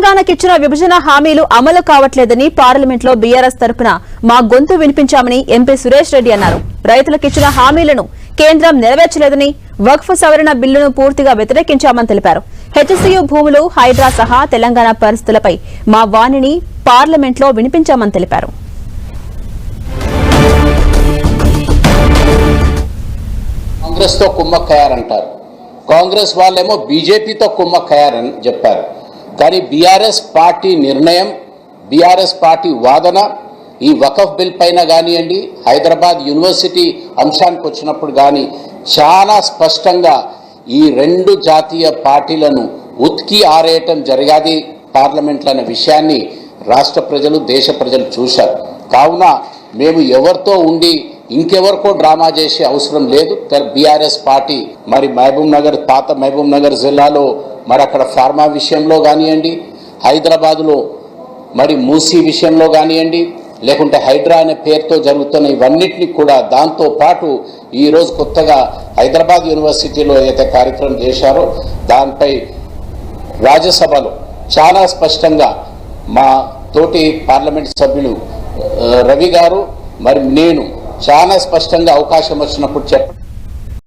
తెలంగాణకిచ్చిన విభజన హామీలు అమలు కావట్లేదని పార్లమెంట్లో బీఆర్ఎస్ తరపున మా గొంతు వినిపించామని ఎంపీ సురేష్ రెడ్డి అన్నారు. రైతులకిచ్చిన హామీలను కేంద్రం నెరవేర్చలేదని వక్ఫ్ సవరణ బిల్లును పూర్తిగా వ్యతిరేకించామని తెలిపారు. హెచ్సీయూ భూములు, హైడ్రా సహా తెలంగాణ పరిస్థితులపై మా వాణిని పార్లమెంట్లో వినిపించామని తెలిపారు. కాంగ్రెస్ తో కుమ్మక్కయ్యారంటారు, కాంగ్రెస్ వాళ్ళేమో బీజేపీతో కుమ్మక్కయ్యారని చెప్పారు. కానీ బీఆర్ఎస్ పార్టీ నిర్ణయం, బీఆర్ఎస్ పార్టీ వాదన ఈ వకఫ్ బిల్ పైన కానివ్వండి, హైదరాబాద్ యూనివర్సిటీ అంశానికి వచ్చినప్పుడు కానీ చాలా స్పష్టంగా ఈ రెండు జాతీయ పార్టీలను ఉతికి ఆరేయటం జరిగాది పార్లమెంట్లో అనే విషయాన్ని రాష్ట్ర ప్రజలు, దేశ ప్రజలు చూశారు. కావున మేము ఎవరితో ఉండి ఇంకెవరికో డ్రామా చేసే అవసరం లేదు. బీఆర్ఎస్ పార్టీ మరి మహబూబ్ నగర్, పాత మహబూబ్ నగర్ జిల్లాలో మరి అక్కడ ఫార్మా విషయంలో కానివ్వండి, హైదరాబాదులో మరి మూసీ విషయంలో కానివ్వండి, లేకుంటే హైడ్రా అనే పేరుతో జరుగుతున్న ఇవన్నిటినీ కూడా, దాంతో పాటు ఈరోజు కొత్తగా హైదరాబాద్ యూనివర్సిటీలో ఏదైతే కార్యక్రమం చేశారో దానిపై రాజ్యసభలో చాలా స్పష్టంగా మా తోటి పార్లమెంట్ సభ్యులు రవి గారు మరి నేను చాలా స్పష్టంగా అవకాశం వచ్చినప్పుడు చెప్పండి.